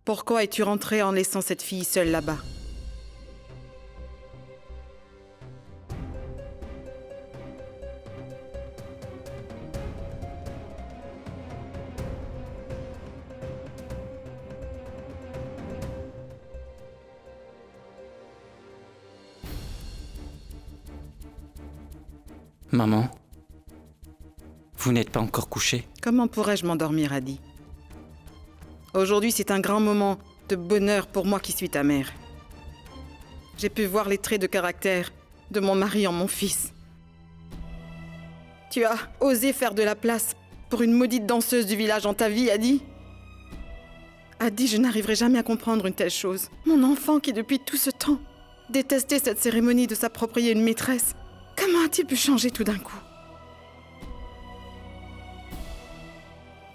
Pourquoi es-tu rentrée en laissant cette fille seule là-bas? Maman, vous n'êtes pas encore couchée? Comment pourrais-je m'endormir, Adi? Aujourd'hui, c'est un grand moment de bonheur pour moi qui suis ta mère. J'ai pu voir les traits de caractère de mon mari en mon fils. Tu as osé faire de la place pour une maudite danseuse du village dans ta vie, Adi? Adi, je n'arriverai jamais à comprendre une telle chose. Mon enfant qui, depuis tout ce temps, détestait cette cérémonie de s'approprier une maîtresse. Comment a-t-il pu changer tout d'un coup?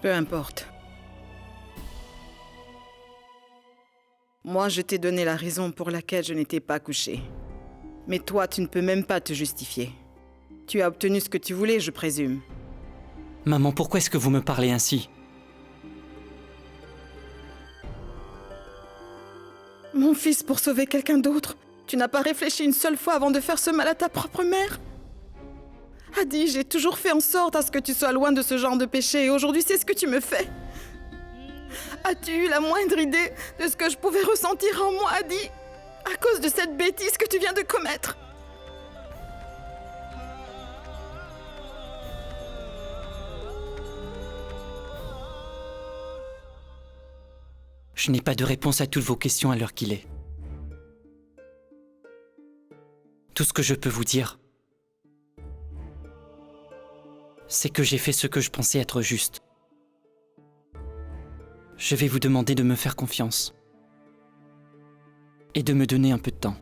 Peu importe. Moi, je t'ai donné la raison pour laquelle je n'étais pas couchée. Mais toi, tu ne peux même pas te justifier. Tu as obtenu ce que tu voulais, je présume. Maman, pourquoi est-ce que vous me parlez ainsi? Mon fils, pour sauver quelqu'un d'autre, tu n'as pas réfléchi une seule fois avant de faire ce mal à ta propre mère? Adi, j'ai toujours fait en sorte à ce que tu sois loin de ce genre de péché et aujourd'hui, c'est ce que tu me fais. As-tu eu la moindre idée de ce que je pouvais ressentir en moi, Adi, à cause de cette bêtise que tu viens de commettre? Je n'ai pas de réponse à toutes vos questions à l'heure qu'il est. Tout ce que je peux vous dire, c'est que j'ai fait ce que je pensais être juste. Je vais vous demander de me faire confiance et de me donner un peu de temps.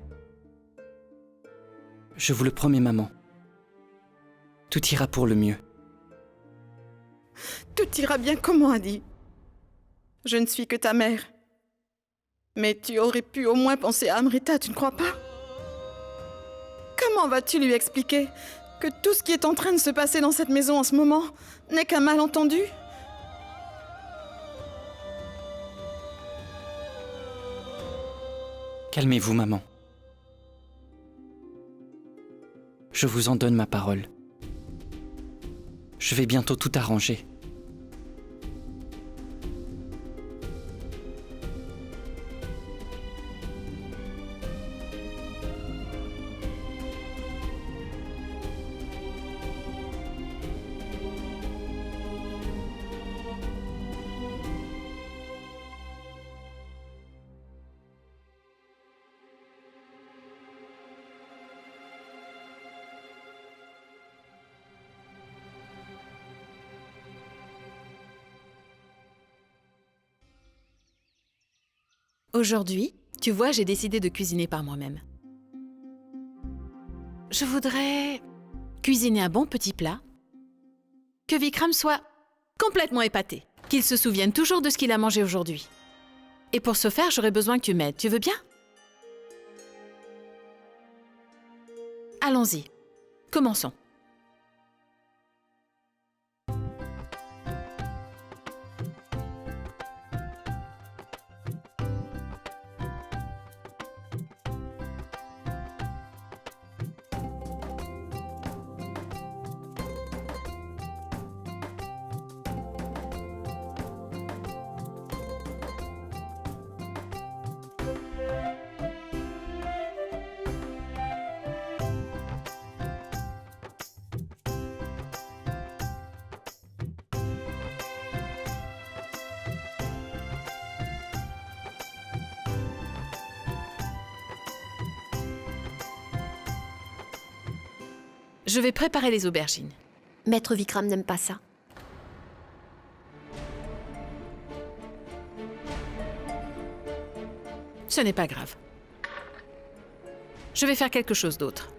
Je vous le promets, maman. Tout ira pour le mieux. Tout ira bien comment, Adi? Je ne suis que ta mère. Mais tu aurais pu au moins penser à Amrita, tu ne crois pas? Comment vas-tu lui expliquer que tout ce qui est en train de se passer dans cette maison en ce moment n'est qu'un malentendu? Calmez-vous, maman. Je vous en donne ma parole. Je vais bientôt tout arranger. Aujourd'hui, tu vois, j'ai décidé de cuisiner par moi-même. Je voudrais cuisiner un bon petit plat, que Vikram soit complètement épaté, qu'il se souvienne toujours de ce qu'il a mangé aujourd'hui. Et pour ce faire, j'aurais besoin que tu m'aides. Tu veux bien? Allons-y. Commençons. Je vais préparer les aubergines. Maître Vikram n'aime pas ça. Ce n'est pas grave. Je vais faire quelque chose d'autre.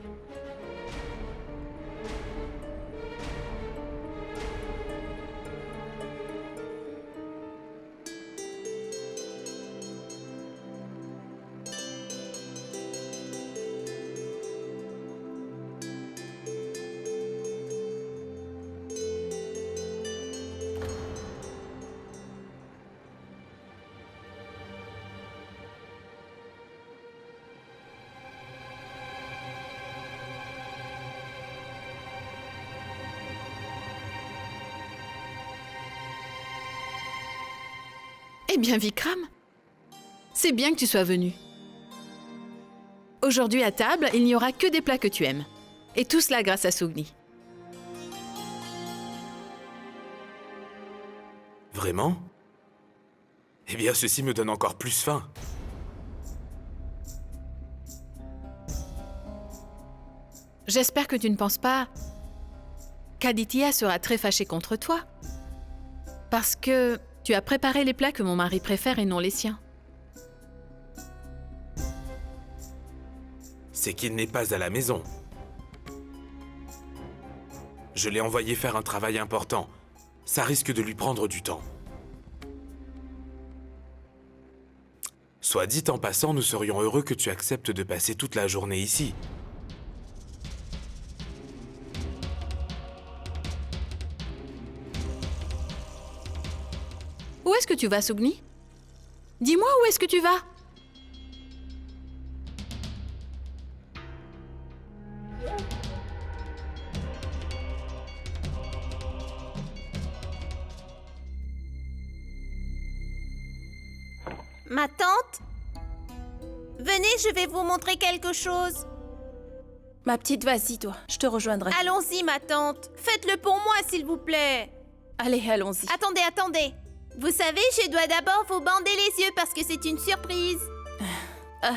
Eh bien, Vikram, c'est bien que tu sois venu. Aujourd'hui, à table, il n'y aura que des plats que tu aimes. Et tout cela grâce à Sugni. Vraiment? Eh bien, ceci me donne encore plus faim. J'espère que tu ne penses pas qu'Aditya sera très fâché contre toi. Parce que tu as préparé les plats que mon mari préfère et non les siens. C'est qu'il n'est pas à la maison. Je l'ai envoyé faire un travail important. Ça risque de lui prendre du temps. Soit dit en passant, nous serions heureux que tu acceptes de passer toute la journée ici. Où est-ce que tu vas, Sugni? Dis-moi où est-ce que tu vas? Ma tante? Venez, je vais vous montrer quelque chose. Ma petite, vas-y, toi. Je te rejoindrai. Allons-y, ma tante. Faites-le pour moi, s'il vous plaît. Allez, allons-y. Attendez, attendez. Vous savez, je dois d'abord vous bander les yeux parce que c'est une surprise.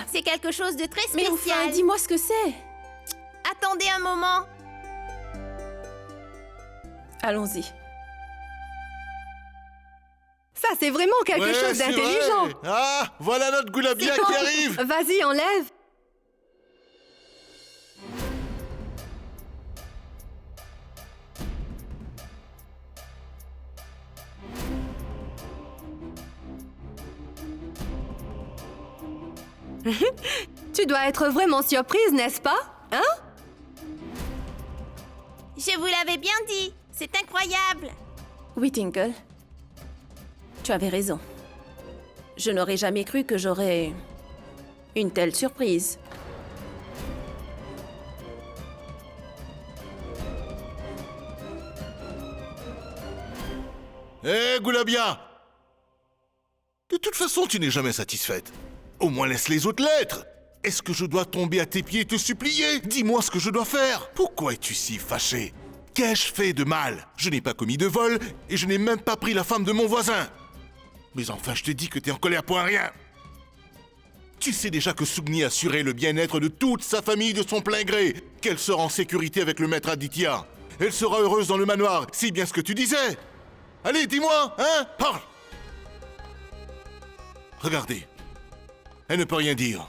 C'est quelque chose de très Mais spécial. enfin, dis-moi ce que c'est. Attendez un moment. Allons-y. Ça, c'est vraiment quelque chose c'est d'intelligent. vrai. Ah, voilà notre goulabia qui arrive. Vas-y, enlève. Tu dois être vraiment surprise, n'est-ce pas? Hein? Je vous l'avais bien dit. C'est incroyable. Oui, Tinkle. Tu avais raison. Je n'aurais jamais cru que j'aurais une telle surprise. Hé, goulabia! De toute façon, tu n'es jamais satisfaite. Au moins laisse les autres l'être. Est-ce que je dois tomber à tes pieds et te supplier? Dis-moi ce que je dois faire. Pourquoi es-tu si fâché? Qu'ai-je fait de mal? Je n'ai pas commis de vol et je n'ai même pas pris la femme de mon voisin. Mais enfin, je te dis que t'es en colère pour un rien. Tu sais déjà que Sugni assurait le bien-être de toute sa famille de son plein gré, qu'elle sera en sécurité avec le maître Aditya. Elle sera heureuse dans le manoir, c'est bien ce que tu disais. Allez, dis-moi, hein? Parle! Regardez. Elle ne peut rien dire.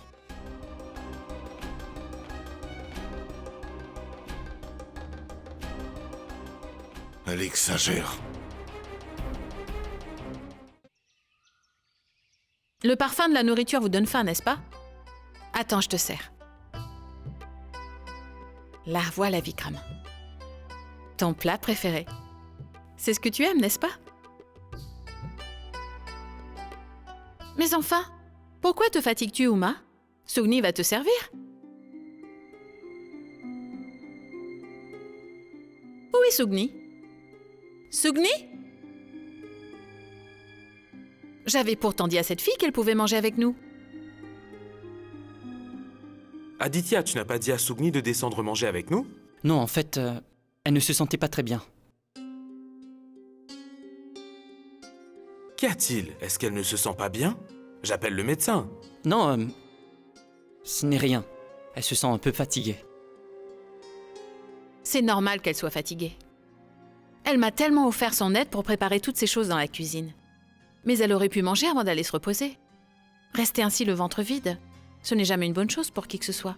Elle exagère. Le parfum de la nourriture vous donne faim, n'est-ce pas? Attends, je te sers. Là, voilà, Vikram. Ton plat préféré. C'est ce que tu aimes, n'est-ce pas? Mais enfin, pourquoi te fatigues-tu, Uma? Sugni va te servir. Où est Sugni? Sugni? J'avais pourtant dit à cette fille qu'elle pouvait manger avec nous. Aditya, tu n'as pas dit à Sugni de descendre manger avec nous? Non, en fait, elle ne se sentait pas très bien. Qu'y a-t-il? Est-ce qu'elle ne se sent pas bien? J'appelle le médecin. Non, ce n'est rien. Elle se sent un peu fatiguée. C'est normal qu'elle soit fatiguée. Elle m'a tellement offert son aide pour préparer toutes ces choses dans la cuisine. Mais elle aurait pu manger avant d'aller se reposer. Rester ainsi le ventre vide, ce n'est jamais une bonne chose pour qui que ce soit.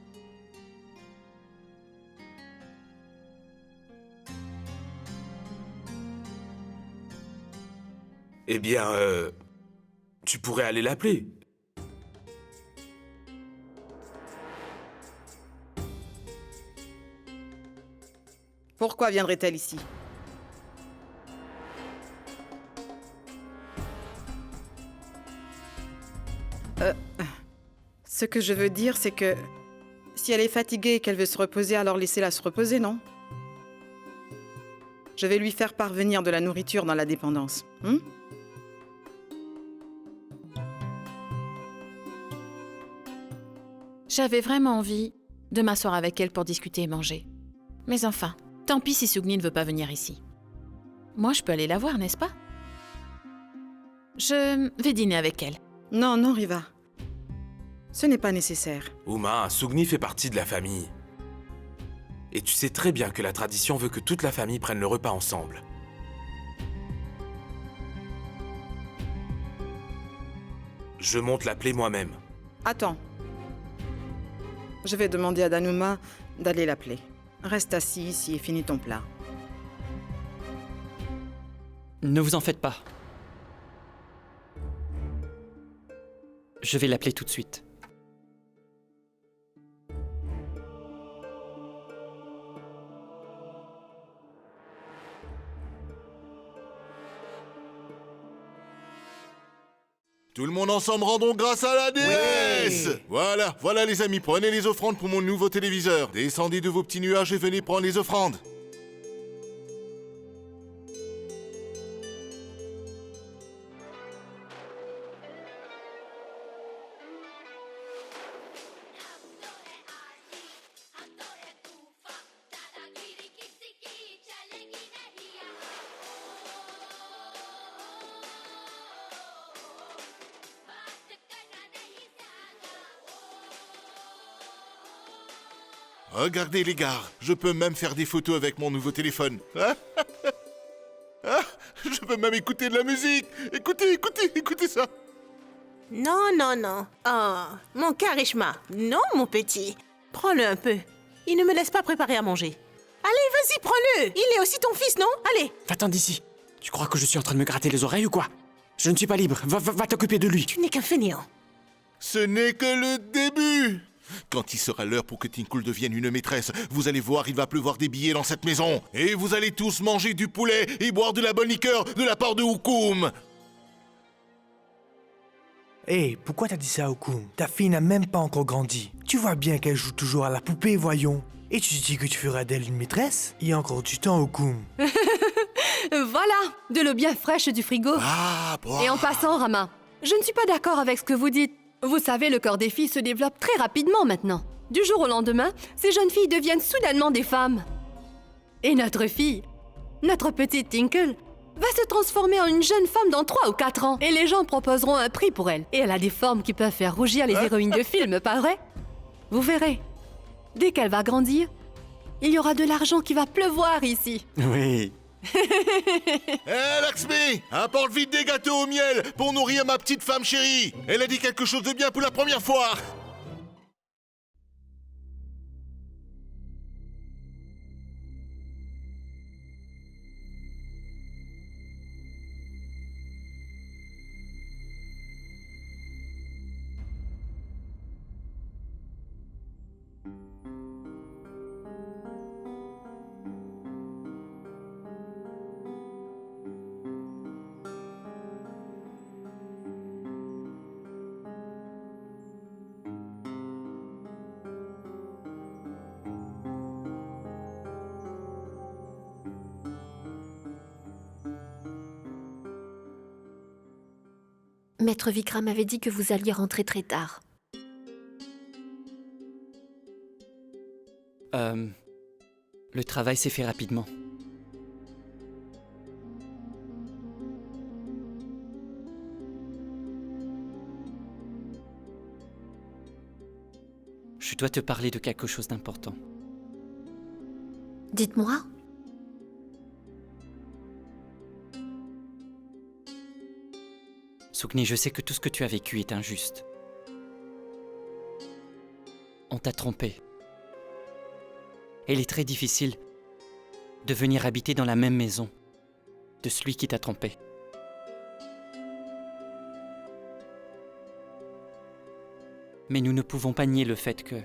Eh bien, tu pourrais aller l'appeler. Pourquoi viendrait-elle ici? Ce que je veux dire, c'est que si elle est fatiguée et qu'elle veut se reposer, alors laissez-la se reposer, non? Je vais lui faire parvenir de la nourriture dans la dépendance. J'avais vraiment envie de m'asseoir avec elle pour discuter et manger. Mais enfin, tant pis si Sugni ne veut pas venir ici. Moi, je peux aller la voir, n'est-ce pas? Je vais dîner avec elle. Non, non, Riva. Ce n'est pas nécessaire. Uma, Sugni fait partie de la famille. Et tu sais très bien que la tradition veut que toute la famille prenne le repas ensemble. Je monte l'appeler moi-même. Attends. Je vais demander à Danuma d'aller l'appeler. Reste assis ici et finis ton plat. Ne vous en faites pas. Je vais l'appeler tout de suite. Tout le monde ensemble rendons grâce à la déesse. Ouais. Voilà les amis, prenez les offrandes pour mon nouveau téléviseur. Descendez de vos petits nuages et venez prendre les offrandes. Regardez les gars, je peux même faire des photos avec mon nouveau téléphone. Je peux même écouter de la musique. Écoutez ça. Non, non, non. Oh, mon Karishma. Non, mon petit. Prends-le un peu. Il ne me laisse pas préparer à manger. Allez, vas-y, prends-le. Il est aussi ton fils, non? Allez. Va-t'en d'ici. Tu crois que je suis en train de me gratter les oreilles ou quoi? Je ne suis pas libre. Va t'occuper de lui. Tu n'es qu'un fainéant. Ce n'est que le début. Quand il sera l'heure pour que Tinkle devienne une maîtresse, vous allez voir, il va pleuvoir des billets dans cette maison. Et vous allez tous manger du poulet et boire de la bonne liqueur de la part de Hukum. Hé, pourquoi t'as dit ça, Hukum? Ta fille n'a même pas encore grandi. Tu vois bien qu'elle joue toujours à la poupée, voyons. Et tu dis que tu feras d'elle une maîtresse? Il y a encore du temps, Hukum. Voilà, de l'eau bien fraîche du frigo. Ah, bon. Et en passant, Rama, je ne suis pas d'accord avec ce que vous dites. Vous savez, le corps des filles se développe très rapidement maintenant. Du jour au lendemain, ces jeunes filles deviennent soudainement des femmes. Et notre fille, notre petite Tinkle, va se transformer en une jeune femme dans 3 ou 4 ans. Et les gens proposeront un prix pour elle. Et elle a des formes qui peuvent faire rougir les héroïnes de films, pas vrai? Vous verrez. Dès qu'elle va grandir, il y aura de l'argent qui va pleuvoir ici. Oui. Hé, Lakshmi, apporte vite des gâteaux au miel pour nourrir ma petite femme chérie. Elle a dit quelque chose de bien pour la première fois. Maître Vikram avait dit que vous alliez rentrer très tard. Le travail s'est fait rapidement. Je dois te parler de quelque chose d'important. Dites-moi. Sugni, je sais que tout ce que tu as vécu est injuste. On t'a trompé. Et il est très difficile de venir habiter dans la même maison de celui qui t'a trompé. Mais nous ne pouvons pas nier le fait que,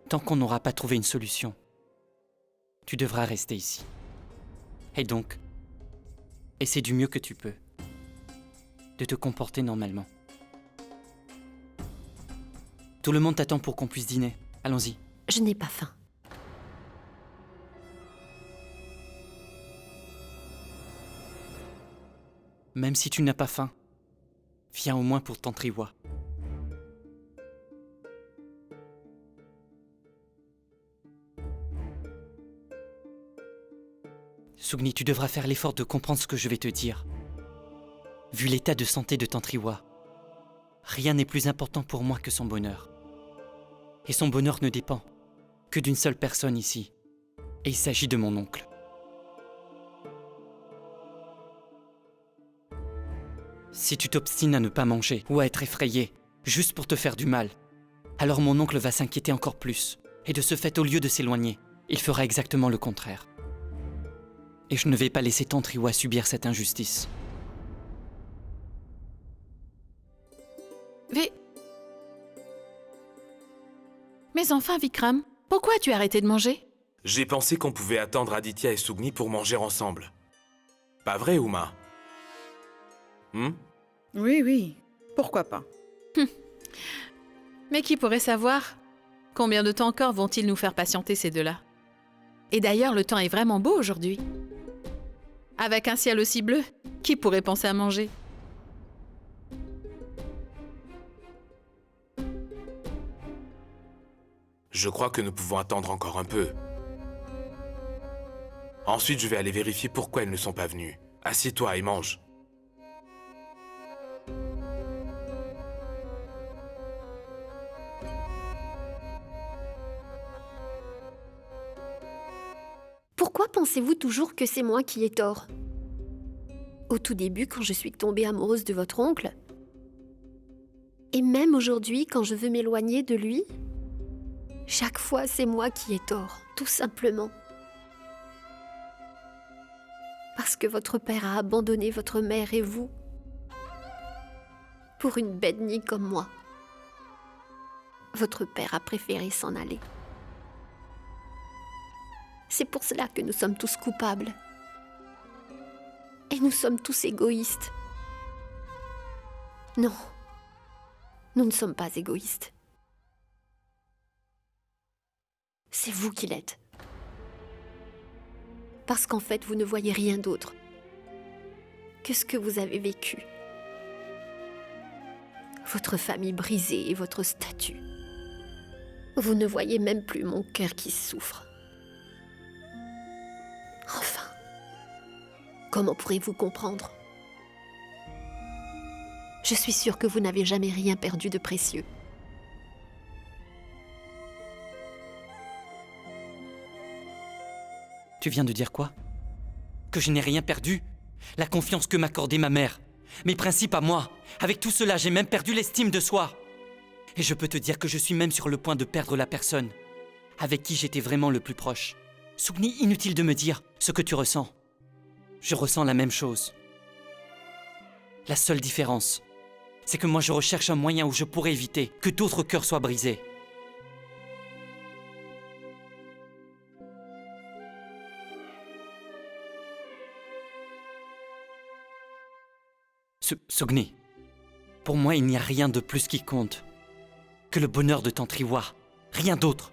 tant qu'on n'aura pas trouvé une solution, tu devras rester ici. Et donc, essaie du mieux que tu peux de te comporter normalement. Tout le monde t'attend pour qu'on puisse dîner. Allons-y. Je n'ai pas faim. Même si tu n'as pas faim, viens au moins pour Tantriwa. Sugni, tu devras faire l'effort de comprendre ce que je vais te dire. Vu l'état de santé de Tantriwa, rien n'est plus important pour moi que son bonheur. Et son bonheur ne dépend que d'une seule personne ici. Et il s'agit de mon oncle. Si tu t'obstines à ne pas manger ou à être effrayé, juste pour te faire du mal, alors mon oncle va s'inquiéter encore plus. Et de ce fait, au lieu de s'éloigner, il fera exactement le contraire. Et je ne vais pas laisser Tantriwa subir cette injustice. Mais enfin, Vikram, pourquoi as-tu arrêté de manger? J'ai pensé qu'on pouvait attendre Aditya et Sugni pour manger ensemble. Pas vrai, Uma? Oui, oui. Pourquoi pas? Mais qui pourrait savoir? Combien de temps encore vont-ils nous faire patienter ces deux-là? Et d'ailleurs, le temps est vraiment beau aujourd'hui. Avec un ciel aussi bleu, qui pourrait penser à manger? Je crois que nous pouvons attendre encore un peu. Ensuite, je vais aller vérifier pourquoi elles ne sont pas venues. Assieds-toi et mange. Pourquoi pensez-vous toujours que c'est moi qui ai tort? Au tout début, quand je suis tombée amoureuse de votre oncle, et même aujourd'hui, quand je veux m'éloigner de lui, chaque fois, c'est moi qui ai tort, tout simplement. Parce que votre père a abandonné votre mère et vous pour une bednie comme moi. Votre père a préféré s'en aller. C'est pour cela que nous sommes tous coupables. Et nous sommes tous égoïstes. Non, nous ne sommes pas égoïstes. C'est vous qui l'êtes. Parce qu'en fait, vous ne voyez rien d'autre que ce que vous avez vécu. Votre famille brisée et votre statut. Vous ne voyez même plus mon cœur qui souffre. Enfin, comment pourrez-vous comprendre? Je suis sûre que vous n'avez jamais rien perdu de précieux. Tu viens de dire quoi? Que je n'ai rien perdu? La confiance que m'accordait ma mère, mes principes à moi. Avec tout cela, j'ai même perdu l'estime de soi. Et je peux te dire que je suis même sur le point de perdre la personne avec qui j'étais vraiment le plus proche. Sugni, inutile de me dire ce que tu ressens. Je ressens la même chose. La seule différence, c'est que moi je recherche un moyen où je pourrais éviter que d'autres cœurs soient brisés. Sugni, pour moi il n'y a rien de plus qui compte que le bonheur de Tantriwa, rien d'autre.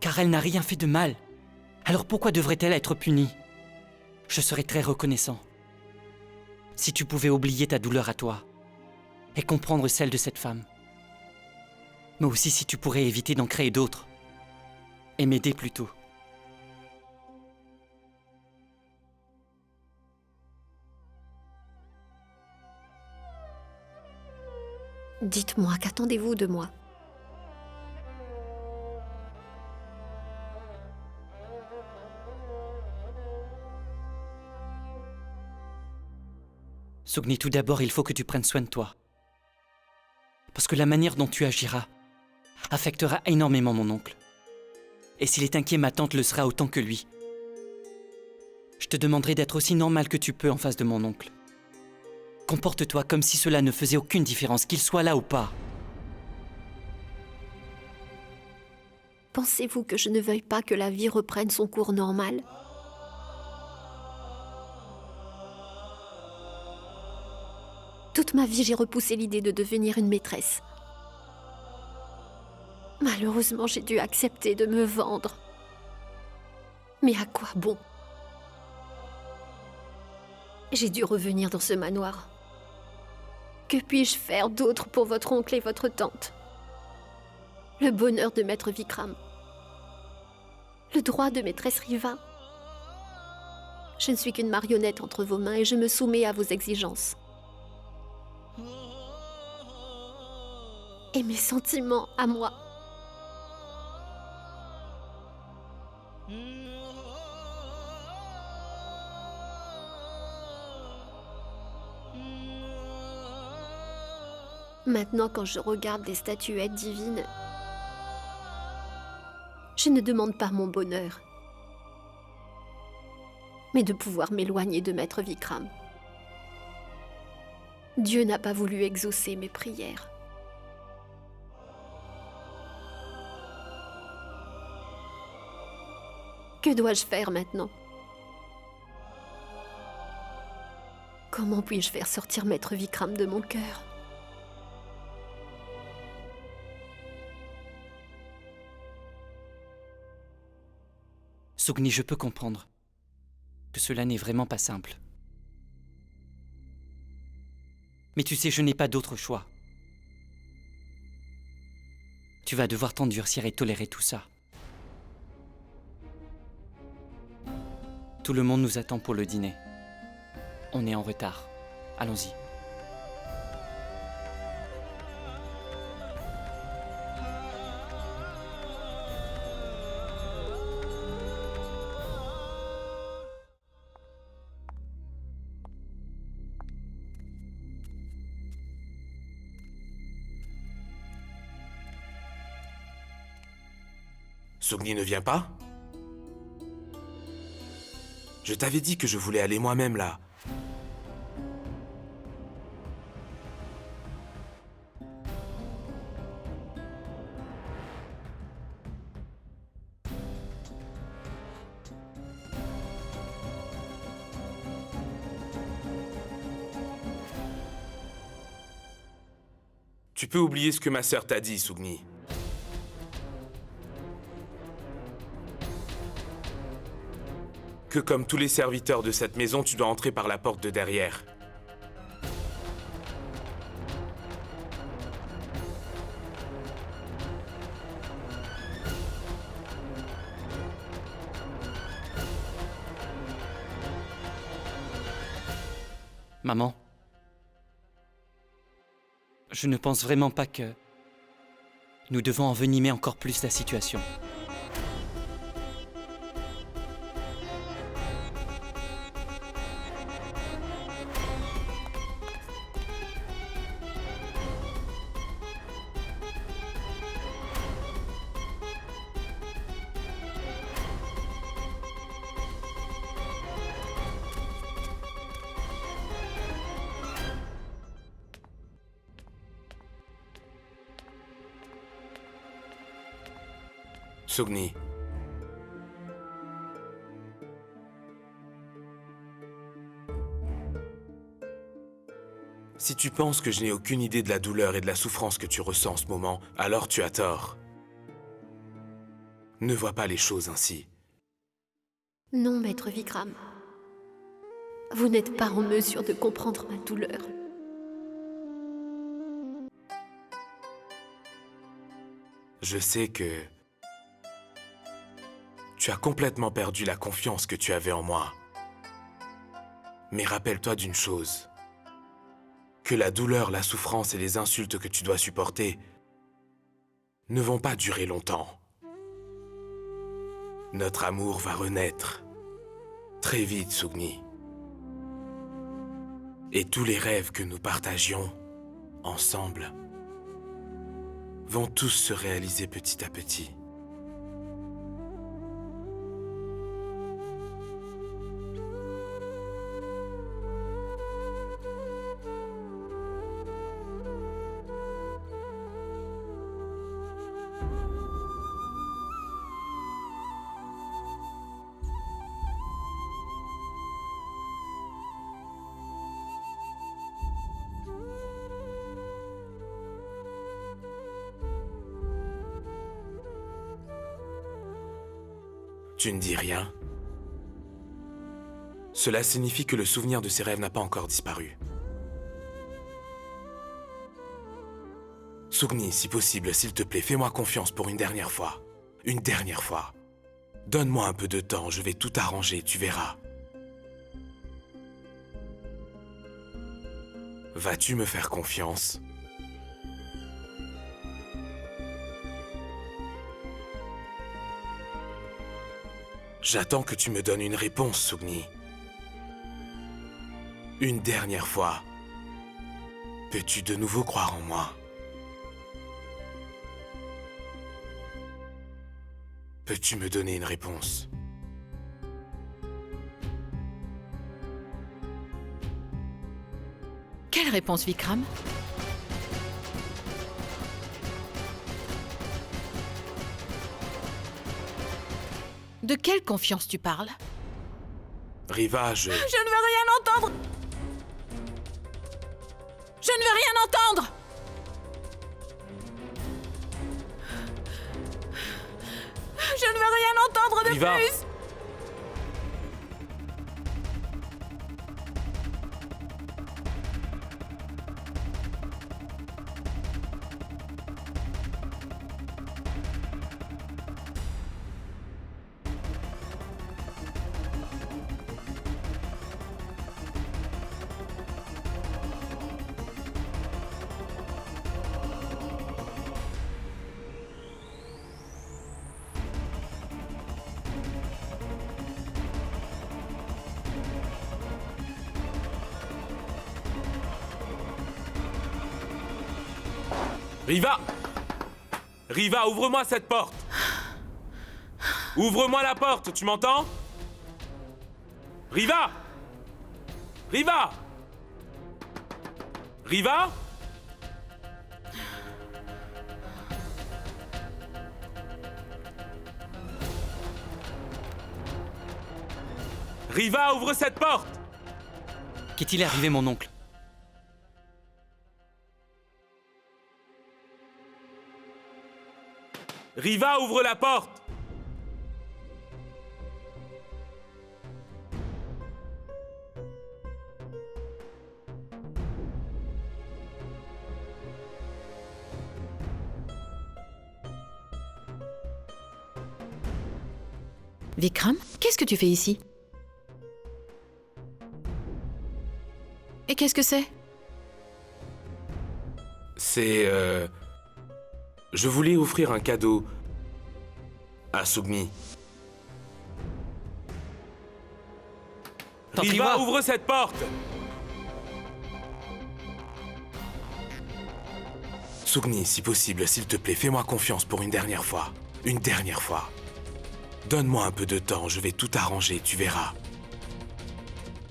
Car elle n'a rien fait de mal, alors pourquoi devrait-elle être punie? Je serais très reconnaissant si tu pouvais oublier ta douleur à toi et comprendre celle de cette femme. Mais aussi si tu pourrais éviter d'en créer d'autres et m'aider plutôt. Dites-moi, qu'attendez-vous de moi? Sugni, tout d'abord, il faut que tu prennes soin de toi. Parce que la manière dont tu agiras affectera énormément mon oncle. Et s'il est inquiet, ma tante le sera autant que lui. Je te demanderai d'être aussi normal que tu peux en face de mon oncle. Comporte-toi comme si cela ne faisait aucune différence, qu'il soit là ou pas. Pensez-vous que je ne veuille pas que la vie reprenne son cours normal? Toute ma vie, j'ai repoussé l'idée de devenir une maîtresse. Malheureusement, j'ai dû accepter de me vendre. Mais à quoi bon? J'ai dû revenir dans ce manoir. Que puis-je faire d'autre pour votre oncle et votre tante? Le bonheur de maître Vikram. le droit de maîtresse Riva. Je ne suis qu'une marionnette entre vos mains et je me soumets à vos exigences. Et mes sentiments à moi. Maintenant, quand je regarde des statuettes divines, je ne demande pas mon bonheur, mais de pouvoir m'éloigner de Maître Vikram. Dieu n'a pas voulu exaucer mes prières. Que dois-je faire maintenant? Comment puis-je faire sortir Maître Vikram de mon cœur? Sugni, je peux comprendre que cela n'est vraiment pas simple. Mais tu sais, je n'ai pas d'autre choix. Tu vas devoir t'endurcir et tolérer tout ça. Tout le monde nous attend pour le dîner. On est en retard. Allons-y. Sugni ne vient pas? Je t'avais dit que je voulais aller moi-même là. Tu peux oublier ce que ma sœur t'a dit, Sugni. Que comme tous les serviteurs de cette maison, tu dois entrer par la porte de derrière. Maman, je ne pense vraiment pas que nous devons envenimer encore plus la situation. Sugni. Si tu penses que je n'ai aucune idée de la douleur et de la souffrance que tu ressens en ce moment, alors tu as tort. Ne vois pas les choses ainsi. Non, Maître Vikram. Vous n'êtes pas en mesure de comprendre ma douleur. Je sais que tu as complètement perdu la confiance que tu avais en moi. Mais rappelle-toi d'une chose. Que la douleur, la souffrance et les insultes que tu dois supporter ne vont pas durer longtemps. Notre amour va renaître. Très vite, Sugni. Et tous les rêves que nous partagions, ensemble, vont tous se réaliser petit à petit. Tu ne dis rien? Cela signifie que le souvenir de ces rêves n'a pas encore disparu. Sugni, si possible, s'il te plaît, fais-moi confiance pour une dernière fois. Une dernière fois. Donne-moi un peu de temps, je vais tout arranger, tu verras. Vas-tu me faire confiance? J'attends que tu me donnes une réponse, Sugni. Une dernière fois. Peux-tu de nouveau croire en moi? Peux-tu me donner une réponse? Quelle réponse, Vikram? De quelle confiance tu parles? Riva, Je ne veux rien entendre! Je ne veux rien entendre! Je ne veux rien entendre de Riva. plus! Riva! Riva, ouvre-moi cette porte! Ouvre-moi la porte, tu m'entends? Riva! Riva! Riva? Riva, ouvre cette porte! Qu'est-il arrivé, mon oncle? Riva, ouvre la porte! Vikram, qu'est-ce que tu fais ici? Et qu'est-ce que c'est? C'est... Je voulais offrir un cadeau à Sugni. Riva, ouvre cette porte! Sugni, si possible, s'il te plaît, fais-moi confiance pour une dernière fois. Une dernière fois. Donne-moi un peu de temps, je vais tout arranger, tu verras.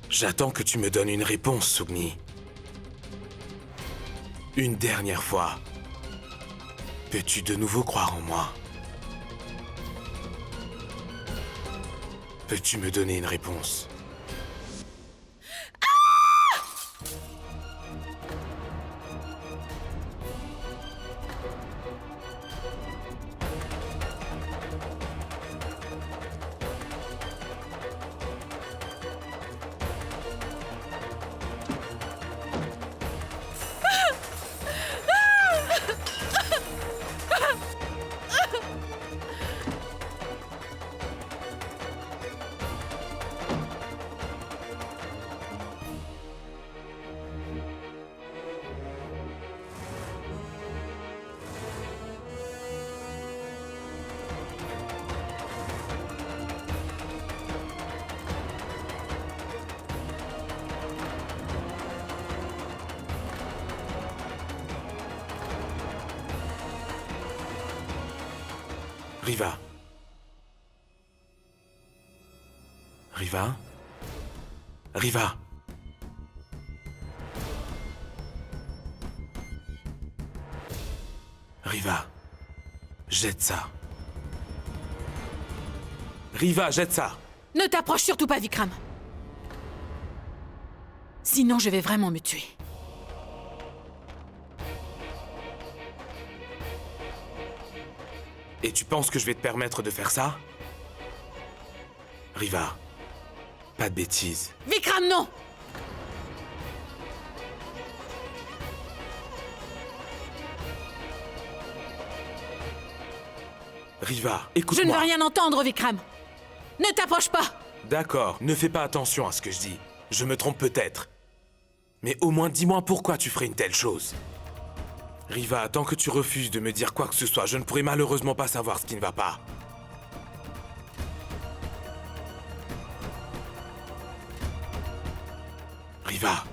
J'attends que tu me donnes une réponse, Sugni. Une dernière fois. Peux-tu de nouveau croire en moi? Peux-tu me donner une réponse? Riva. Riva? Riva. Riva. Jette ça. Riva, jette ça. Ne t'approche surtout pas, Vikram. Sinon, je vais vraiment me tuer. Et tu penses que je vais te permettre de faire ça? Riva, pas de bêtises. Vikram, non! Riva, Je écoute-moi. ne veux rien entendre, Vikram. Ne t'approche pas! D'accord, ne fais pas attention à ce que je dis. Je me trompe peut-être. Mais au moins dis-moi pourquoi tu ferais une telle chose. Riva, tant que tu refuses de me dire quoi que ce soit, je ne pourrai malheureusement pas savoir ce qui ne va pas. Riva,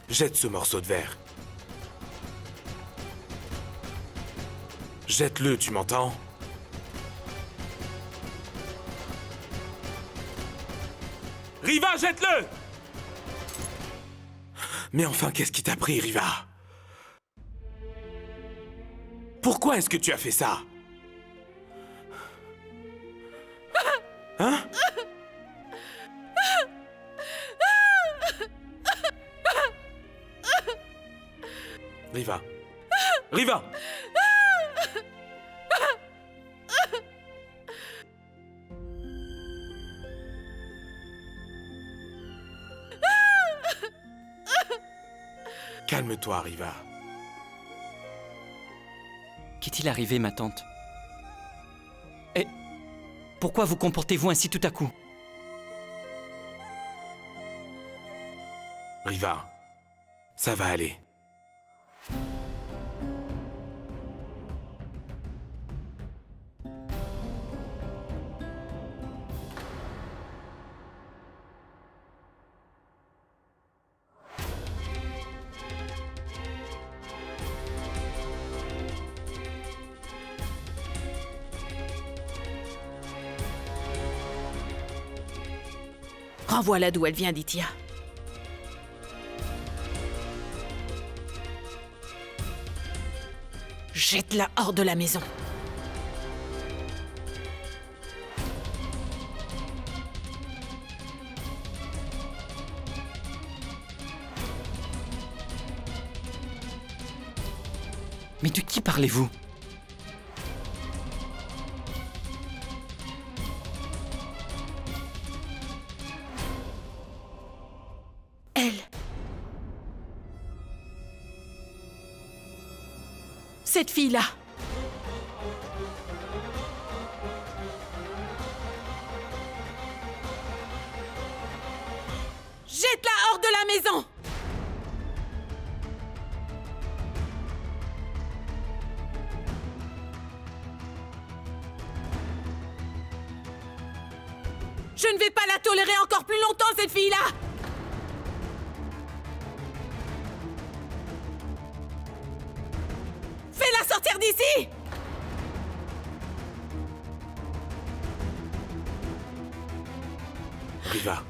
jette ce morceau de verre. Jette-le, tu m'entends? Riva, jette-le! Mais enfin, qu'est-ce qui t'a pris, Riva? Pourquoi est-ce que tu as fait ça? Hein? Riva. Riva! Calme-toi, Riva. Qu'est-il arrivé, ma tante? Et pourquoi vous comportez-vous ainsi tout à coup? Riva, ça va aller. Renvoie-la d'où elle vient, Aditya. Jette-la hors de la maison. Mais de qui parlez-vous? Cette fille-là. Jette-la hors de la maison! Je ne vais pas la tolérer encore plus longtemps, cette fille-là! Fais-la sortir d'ici! Riva.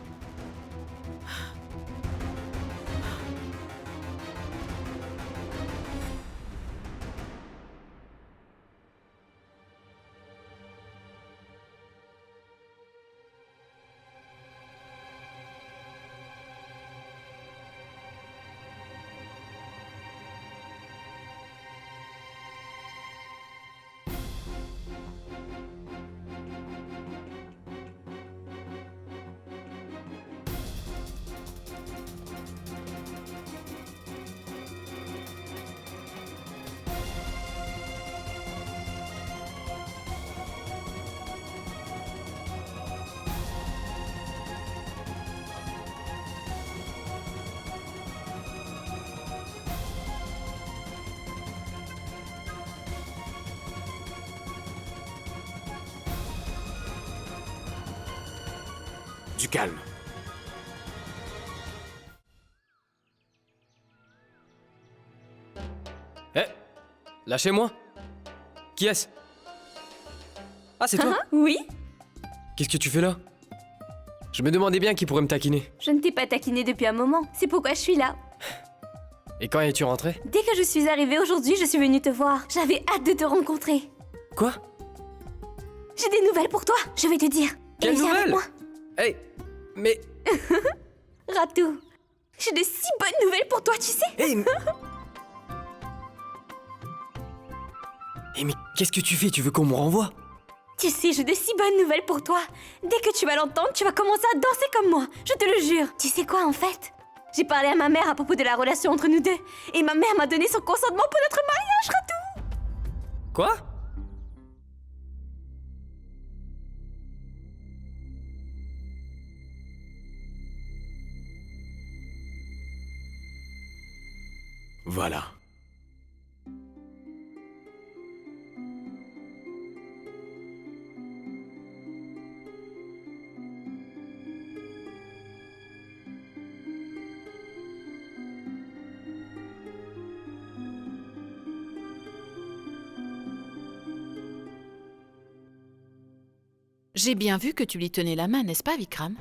Du calme. Hé, lâchez-moi. Qui est-ce? Ah, c'est toi? Oui? Qu'est-ce que tu fais là? Je me demandais bien qui pourrait me taquiner. Je ne t'ai pas taquiné depuis un moment, c'est pourquoi je suis là. Et quand es-tu rentrée? Dès que je suis arrivée aujourd'hui, je suis venue te voir. J'avais hâte de te rencontrer. Quoi? J'ai des nouvelles pour toi, je vais te dire. Quelles Viens avec nouvelles? moi. Hey, mais... Ratou, j'ai de si bonnes nouvelles pour toi, tu sais. Hey, mais qu'est-ce que tu fais? Tu veux qu'on me renvoie? Tu sais, j'ai de si bonnes nouvelles pour toi. Dès que tu vas l'entendre, tu vas commencer à danser comme moi. Je te le jure. Tu sais quoi, en fait? J'ai parlé à ma mère à propos de la relation entre nous deux. Et ma mère m'a donné son consentement pour notre mariage, Ratou. Quoi? Voilà. J'ai bien vu que tu lui tenais la main, n'est-ce pas, Vikram?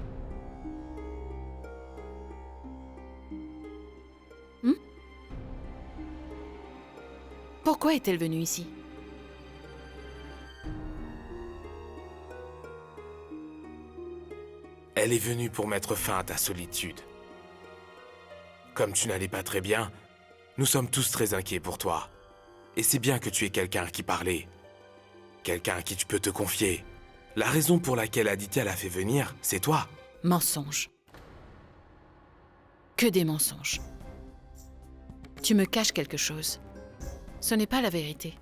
Pourquoi est-elle venue ici? Elle est venue pour mettre fin à ta solitude. Comme tu n'allais pas très bien, nous sommes tous très inquiets pour toi. Et c'est bien que tu aies quelqu'un à qui parler. Quelqu'un à qui tu peux te confier. La raison pour laquelle Aditya l'a fait venir, c'est toi. Mensonge. Que des mensonges. Tu me caches quelque chose. Ce n'est pas la vérité.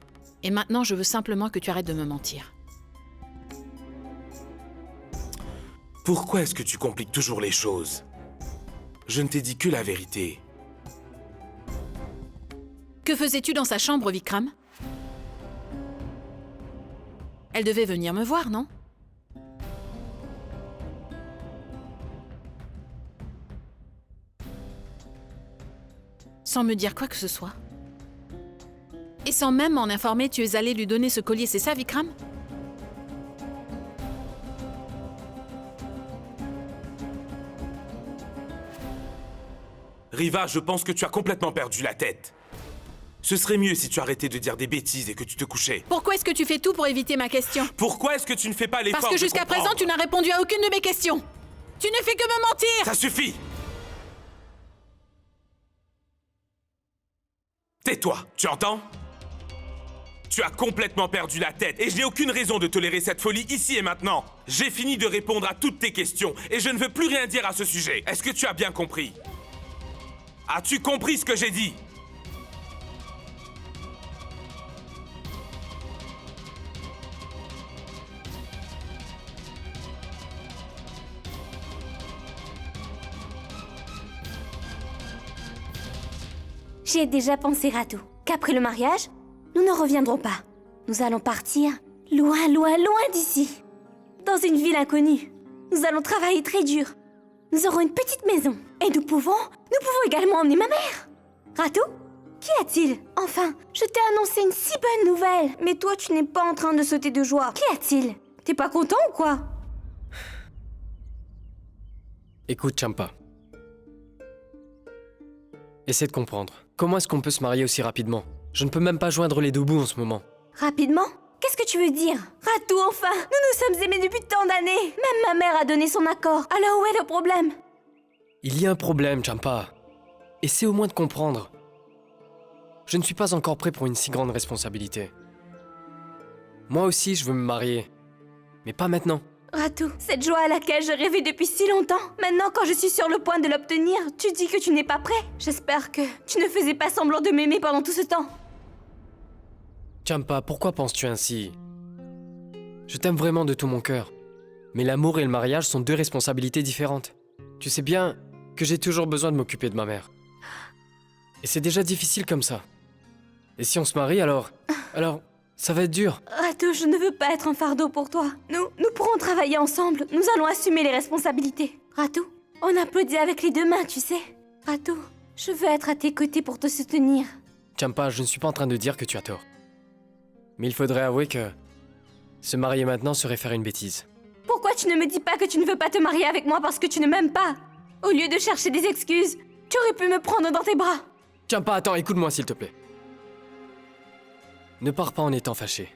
Et maintenant, je veux simplement que tu arrêtes de me mentir. Pourquoi est-ce que tu compliques toujours les choses? Je ne t'ai dit que la vérité. Que faisais-tu dans sa chambre, Vikram? Elle devait venir me voir, non? Sans me dire quoi que ce soit. Et sans même m'en informer, tu es allé lui donner ce collier, c'est ça, Vikram? Riva, je pense que tu as complètement perdu la tête. Ce serait mieux si tu arrêtais de dire des bêtises et que tu te couchais. Pourquoi est-ce que tu fais tout pour éviter ma question? Pourquoi est-ce que tu ne fais pas l'effort? Parce que jusqu'à présent, tu n'as répondu à aucune de mes questions. Tu ne fais que me mentir. Ça suffit! Tais-toi, tu entends? Tu as complètement perdu la tête et je n'ai aucune raison de tolérer cette folie ici et maintenant. J'ai fini de répondre à toutes tes questions et je ne veux plus rien dire à ce sujet. Est-ce que tu as bien compris? As-tu compris ce que j'ai dit? J'y ai déjà pensé, Ratu, qu'après le mariage, nous ne reviendrons pas. Nous allons partir loin, loin, loin d'ici. Dans une ville inconnue. Nous allons travailler très dur. Nous aurons une petite maison. Et nous pouvons également emmener ma mère. Ratu, qu'y a-t-il? Enfin, je t'ai annoncé une si bonne nouvelle. Mais toi, tu n'es pas en train de sauter de joie. Qu'y a-t-il? T'es pas content ou quoi? Écoute, Champa. Essaie de comprendre. Comment est-ce qu'on peut se marier aussi rapidement? Je ne peux même pas joindre les deux bouts en ce moment. Rapidement? Qu'est-ce que tu veux dire? Ratu, enfin! Nous nous sommes aimés depuis tant d'années! Même ma mère a donné son accord. Alors où est le problème? Il y a un problème, Champa. Essaie au moins de comprendre. Je ne suis pas encore prêt pour une si grande responsabilité. Moi aussi, je veux me marier. Mais pas maintenant. Ratu, cette joie à laquelle je rêvais depuis si longtemps. Maintenant, quand je suis sur le point de l'obtenir, tu dis que tu n'es pas prêt. J'espère que tu ne faisais pas semblant de m'aimer pendant tout ce temps. Champa, pourquoi penses-tu ainsi? Je t'aime vraiment de tout mon cœur. Mais l'amour et le mariage sont deux responsabilités différentes. Tu sais bien que j'ai toujours besoin de m'occuper de ma mère. Et c'est déjà difficile comme ça. Et si on se marie, alors ça va être dur. Ratu, je ne veux pas être un fardeau pour toi. Nous pourrons travailler ensemble. Nous allons assumer les responsabilités. Ratu, on applaudit avec les deux mains, tu sais. Ratu, je veux être à tes côtés pour te soutenir. Champa, je ne suis pas en train de dire que tu as tort. Mais il faudrait avouer que se marier maintenant serait faire une bêtise. Pourquoi tu ne me dis pas que tu ne veux pas te marier avec moi parce que tu ne m'aimes pas? Au lieu de chercher des excuses, tu aurais pu me prendre dans tes bras. Champa, attends, écoute-moi s'il te plaît. Ne pars pas en étant fâché.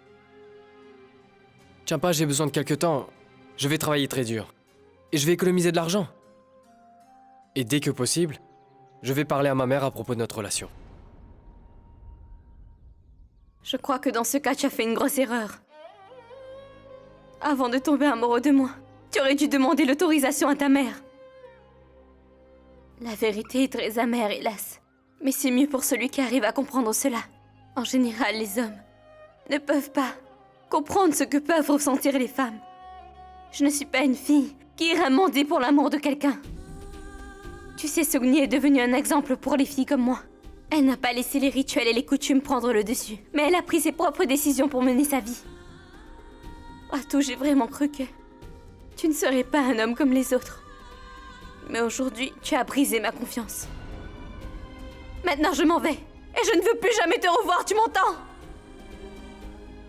Champa, j'ai besoin de quelque temps. Je vais travailler très dur. Et je vais économiser de l'argent. Et dès que possible, je vais parler à ma mère à propos de notre relation. Je crois que dans ce cas, tu as fait une grosse erreur. Avant de tomber amoureux de moi, tu aurais dû demander l'autorisation à ta mère. La vérité est très amère, hélas. Mais c'est mieux pour celui qui arrive à comprendre cela. En général, les hommes ne peuvent pas comprendre ce que peuvent ressentir les femmes. Je ne suis pas une fille qui ira mendier pour l'amour de quelqu'un. Tu sais, Sogni est devenu un exemple pour les filles comme moi. Elle n'a pas laissé les rituels et les coutumes prendre le dessus, mais elle a pris ses propres décisions pour mener sa vie. Rato, j'ai vraiment cru que tu ne serais pas un homme comme les autres. Mais aujourd'hui, tu as brisé ma confiance. Maintenant, je m'en vais. Et je ne veux plus jamais te revoir, tu m'entends?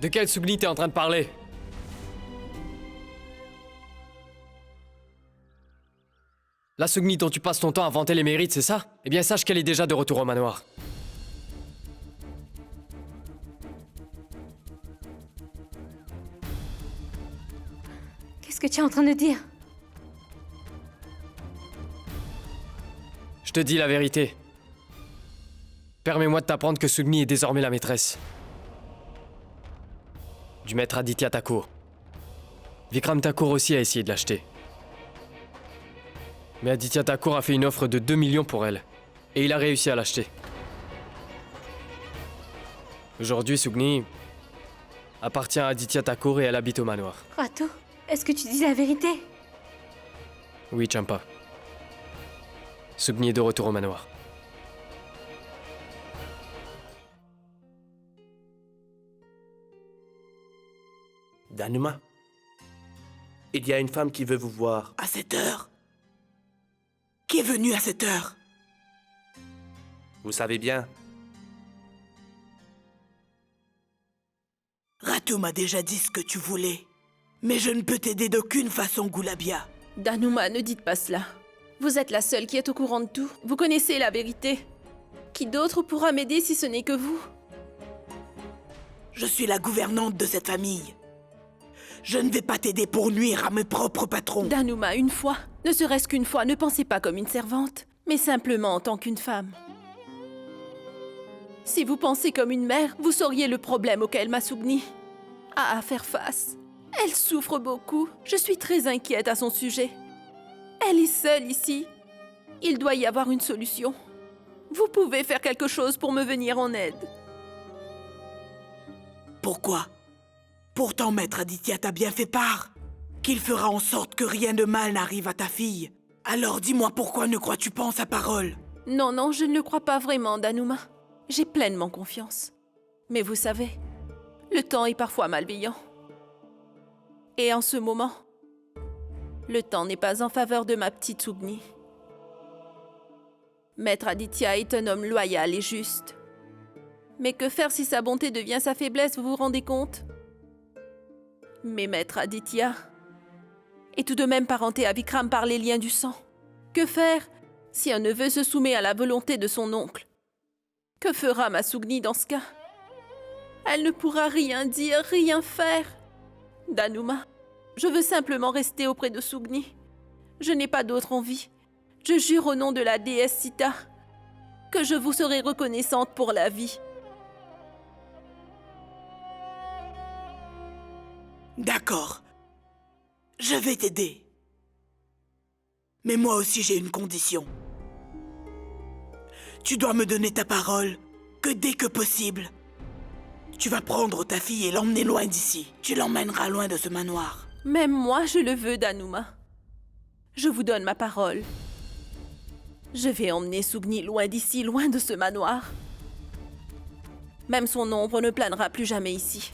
De quelle Sugni t'es en train de parler? La Sugni dont tu passes ton temps à vanter les mérites, c'est ça? Eh bien, sache qu'elle est déjà de retour au manoir. Qu'est-ce que tu es en train de dire? Je te dis la vérité. Permets-moi de t'apprendre que Sugni est désormais la maîtresse du maître Aditya Thakur. Vikram Thakur aussi a essayé de l'acheter. Mais Aditya Thakur a fait une offre de 2 millions pour elle. Et il a réussi à l'acheter. Aujourd'hui, Sugni appartient à Aditya Thakur et elle habite au manoir. Rato, est-ce que tu dis la vérité? Oui, Champa. Sugni est de retour au manoir. Danuma, il y a une femme qui veut vous voir. À cette heure? Qui est venu à cette heure? Vous savez bien. Rato m'a déjà dit ce que tu voulais. Mais je ne peux t'aider d'aucune façon, Goulabia. Danuma, ne dites pas cela. Vous êtes la seule qui est au courant de tout. Vous connaissez la vérité. Qui d'autre pourra m'aider si ce n'est que vous? Je suis la gouvernante de cette famille. Je ne vais pas t'aider pour nuire à mes propres patrons. Danuma, une fois, ne serait-ce qu'une fois, ne pensez pas comme une servante, mais simplement en tant qu'une femme. Si vous pensez comme une mère, vous sauriez le problème auquel ma Sugni a à faire face. Elle souffre beaucoup. Je suis très inquiète à son sujet. Elle est seule ici. Il doit y avoir une solution. Vous pouvez faire quelque chose pour me venir en aide. Pourquoi? Pourtant, Maître Aditya t'a bien fait part qu'il fera en sorte que rien de mal n'arrive à ta fille. Alors dis-moi pourquoi ne crois-tu pas en sa parole? Non, non, je ne le crois pas vraiment, Danuma. J'ai pleinement confiance. Mais vous savez, le temps est parfois malveillant. Et en ce moment, le temps n'est pas en faveur de ma petite Sugni. Maître Aditya est un homme loyal et juste. Mais que faire si sa bonté devient sa faiblesse, vous vous rendez compte? Mais Maître Aditya est tout de même parenté à Vikram par les liens du sang. Que faire si un neveu se soumet à la volonté de son oncle? Que fera ma Sugni dans ce cas? Elle ne pourra rien dire, rien faire. Danuma, je veux simplement rester auprès de Sugni. Je n'ai pas d'autre envie. Je jure au nom de la déesse Sita que je vous serai reconnaissante pour la vie. D'accord. Je vais t'aider. Mais moi aussi j'ai une condition. Tu dois me donner ta parole que dès que possible, tu vas prendre ta fille et l'emmener loin d'ici. Tu l'emmèneras loin de ce manoir. Même moi, je le veux, Danuma. Je vous donne ma parole. Je vais emmener Sugni loin d'ici, loin de ce manoir. Même son ombre ne planera plus jamais ici.